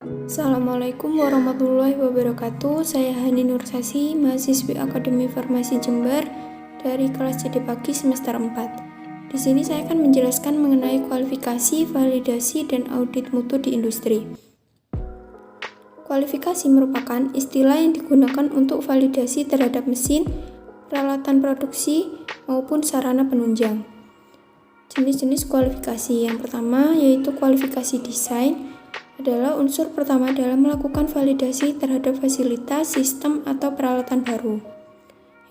Assalamualaikum warahmatullahi wabarakatuh. Saya Hani Nursasi, mahasiswi Akademi Farmasi Jember dari kelas CD Pagi semester 4. Di sini saya akan menjelaskan mengenai kualifikasi, validasi, dan audit mutu di industri. Kualifikasi merupakan istilah yang digunakan untuk validasi terhadap mesin, peralatan produksi, maupun sarana penunjang. Jenis-jenis kualifikasi yang pertama yaitu kualifikasi desain, adalah unsur pertama dalam melakukan validasi terhadap fasilitas, sistem, atau peralatan baru.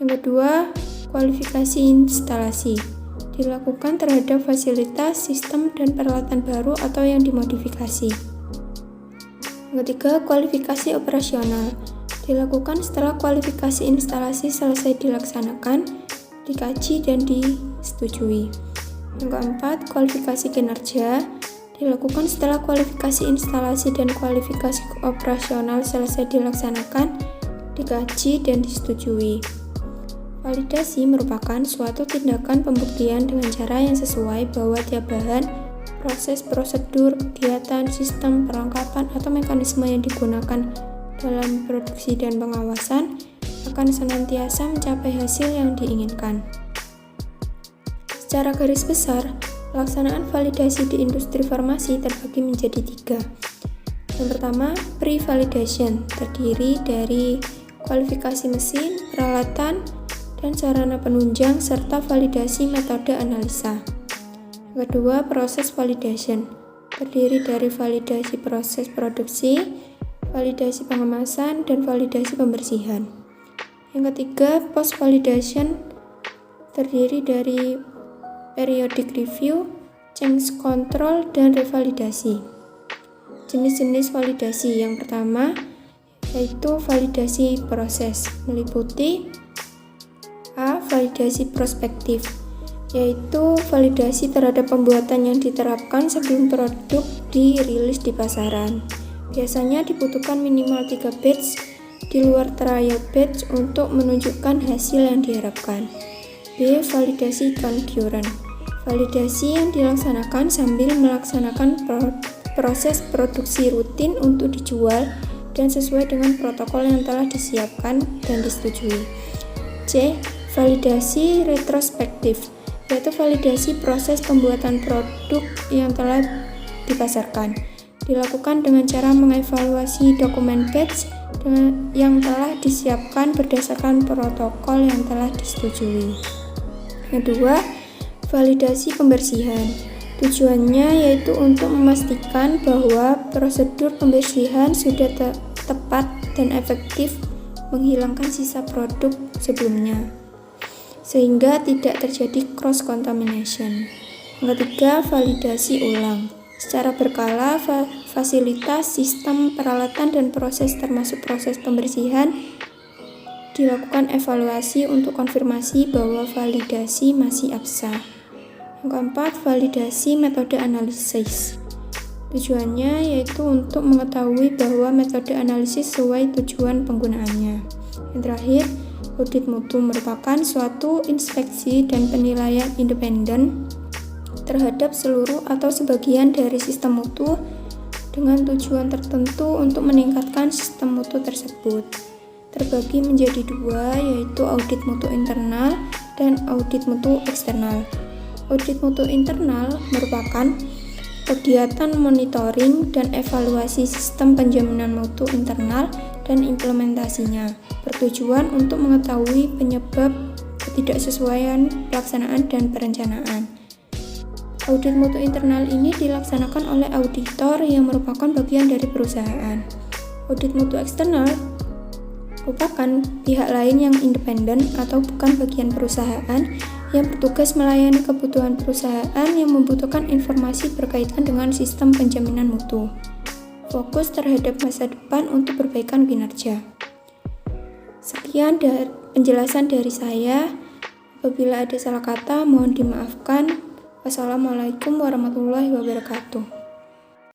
Yang kedua, kualifikasi instalasi dilakukan terhadap fasilitas, sistem, dan peralatan baru atau yang dimodifikasi. Yang ketiga, kualifikasi operasional dilakukan setelah kualifikasi instalasi selesai dilaksanakan, dikaji, dan disetujui. Yang keempat, kualifikasi kinerja dilakukan setelah kualifikasi instalasi dan kualifikasi operasional selesai dilaksanakan, dikaji, dan disetujui. Validasi merupakan suatu tindakan pembuktian dengan cara yang sesuai bahwa tiap bahan, proses, prosedur, kegiatan, sistem, perlengkapan, atau mekanisme yang digunakan dalam produksi dan pengawasan akan senantiasa mencapai hasil yang diinginkan. Secara garis besar, pelaksanaan validasi di industri farmasi terbagi menjadi 3. Yang pertama, pre-validation, terdiri dari kualifikasi mesin, peralatan, dan sarana penunjang, serta validasi metode analisa. Yang kedua, proses validation, terdiri dari validasi proses produksi, validasi pengemasan, dan validasi pembersihan. Yang ketiga, post-validation, terdiri dari periodic review, change control, dan revalidasi. Jenis-jenis validasi yang pertama yaitu validasi proses, meliputi A. Validasi prospektif, yaitu validasi terhadap pembuatan yang diterapkan sebelum produk dirilis di pasaran. Biasanya dibutuhkan minimal 3 batch di luar trial batch untuk menunjukkan hasil yang diharapkan. B. Validasi concurrent, validasi yang dilaksanakan sambil melaksanakan proses produksi rutin untuk dijual dan sesuai dengan protokol yang telah disiapkan dan disetujui. C. Validasi retrospektif, yaitu validasi proses pembuatan produk yang telah dipasarkan. Dilakukan dengan cara mengevaluasi dokumen batch yang telah disiapkan berdasarkan protokol yang telah disetujui. Kedua, validasi pembersihan. Tujuannya yaitu untuk memastikan bahwa prosedur pembersihan sudah tepat dan efektif menghilangkan sisa produk sebelumnya, sehingga tidak terjadi cross-contamination. Yang ketiga, validasi ulang. Secara berkala, fasilitas, sistem, peralatan, dan proses termasuk proses pembersihan dilakukan evaluasi untuk konfirmasi bahwa validasi masih absah. Yang keempat, validasi metode analisis. Tujuannya yaitu untuk mengetahui bahwa metode analisis sesuai tujuan penggunaannya. Yang terakhir, audit mutu merupakan suatu inspeksi dan penilaian independen terhadap seluruh atau sebagian dari sistem mutu dengan tujuan tertentu untuk meningkatkan sistem mutu tersebut. Terbagi menjadi 2, yaitu audit mutu internal dan audit mutu eksternal. Audit mutu internal merupakan kegiatan monitoring dan evaluasi sistem penjaminan mutu internal dan implementasinya, bertujuan untuk mengetahui penyebab ketidaksesuaian pelaksanaan dan perencanaan. Audit mutu internal ini dilaksanakan oleh auditor yang merupakan bagian dari perusahaan. Audit mutu eksternal merupakan pihak lain yang independen atau bukan bagian perusahaan yang bertugas melayani kebutuhan perusahaan yang membutuhkan informasi berkaitan dengan sistem penjaminan mutu. Fokus terhadap masa depan untuk perbaikan kinerja. Sekian penjelasan dari saya. Apabila ada salah kata, mohon dimaafkan. Wassalamualaikum warahmatullahi wabarakatuh.